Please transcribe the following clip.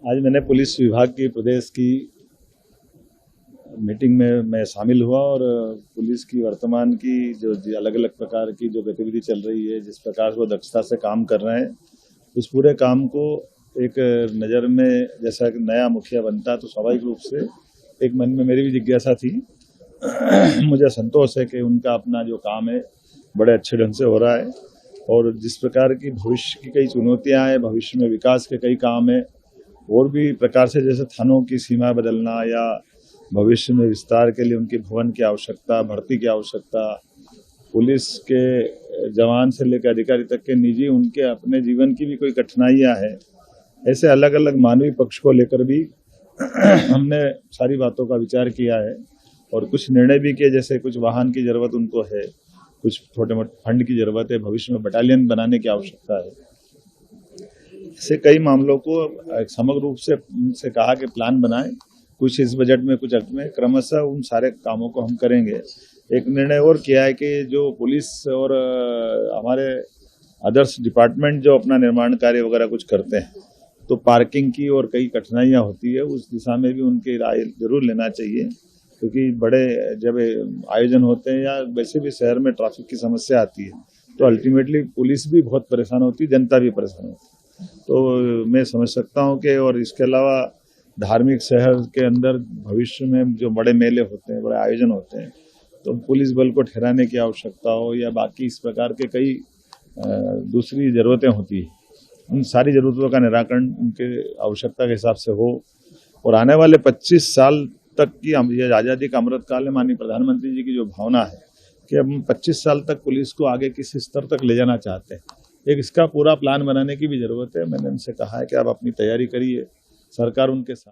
आज मैंने पुलिस विभाग की प्रदेश की मीटिंग में मैं शामिल हुआ और पुलिस की वर्तमान की जो अलग अलग प्रकार की जो गतिविधि चल रही है, जिस प्रकार से वो दक्षता से काम कर रहे हैं, उस पूरे काम को एक नज़र में जैसा कि नया मुखिया बनता तो स्वाभाविक रूप से एक मन में मेरी भी जिज्ञासा थी। मुझे संतोष है कि उनका अपना जो काम है बड़े अच्छे ढंग से हो रहा है और जिस प्रकार की भविष्य की कई चुनौतियां हैं, भविष्य में विकास के कई काम हैं और भी प्रकार से, जैसे थानों की सीमा बदलना या भविष्य में विस्तार के लिए उनके भवन की आवश्यकता, भर्ती की आवश्यकता, पुलिस के जवान से लेकर अधिकारी तक के निजी उनके अपने जीवन की भी कोई कठिनाइयां हैं। ऐसे अलग अलग मानवीय पक्ष को लेकर भी हमने सारी बातों का विचार किया है और कुछ निर्णय भी किए, जैसे कुछ वाहन की जरूरत उनको है, कुछ छोटे मोटे फंड की जरूरत है, भविष्य में बटालियन बनाने की आवश्यकता है। ऐसे कई मामलों को समग्र रूप से उनसे कहा कि प्लान बनाएं, कुछ इस बजट में, कुछ अर्थ में, क्रमशः उन सारे कामों को हम करेंगे। एक निर्णय और किया है कि जो पुलिस और हमारे अदर्स डिपार्टमेंट जो अपना निर्माण कार्य वगैरह कुछ करते हैं, तो पार्किंग की और कई कठिनाइयां होती है, उस दिशा में भी उनकी राय जरूर लेना चाहिए, क्योंकि बड़े जब आयोजन होते हैं या वैसे भी शहर में ट्रैफिक की समस्या आती है तो अल्टीमेटली पुलिस भी बहुत परेशान होती है, जनता भी परेशान होती है। तो मैं समझ सकता हूँ कि और इसके अलावा धार्मिक शहर के अंदर भविष्य में जो बड़े मेले होते हैं, बड़े आयोजन होते हैं, तो पुलिस बल को ठहराने की आवश्यकता हो या बाकी इस प्रकार के कई दूसरी ज़रूरतें होती हैं, उन सारी ज़रूरतों का निराकरण उनके आवश्यकता के हिसाब से हो। और आने वाले 25 साल तक की ये आज़ादी का अमृतकाल में माननीय प्रधानमंत्री जी की जो भावना है कि हम 25 साल तक पुलिस को आगे किस स्तर तक ले जाना चाहते हैं, एक इसका पूरा प्लान बनाने की भी ज़रूरत है। मैंने उनसे कहा है कि आप अपनी तैयारी करिए, सरकार उनके साथ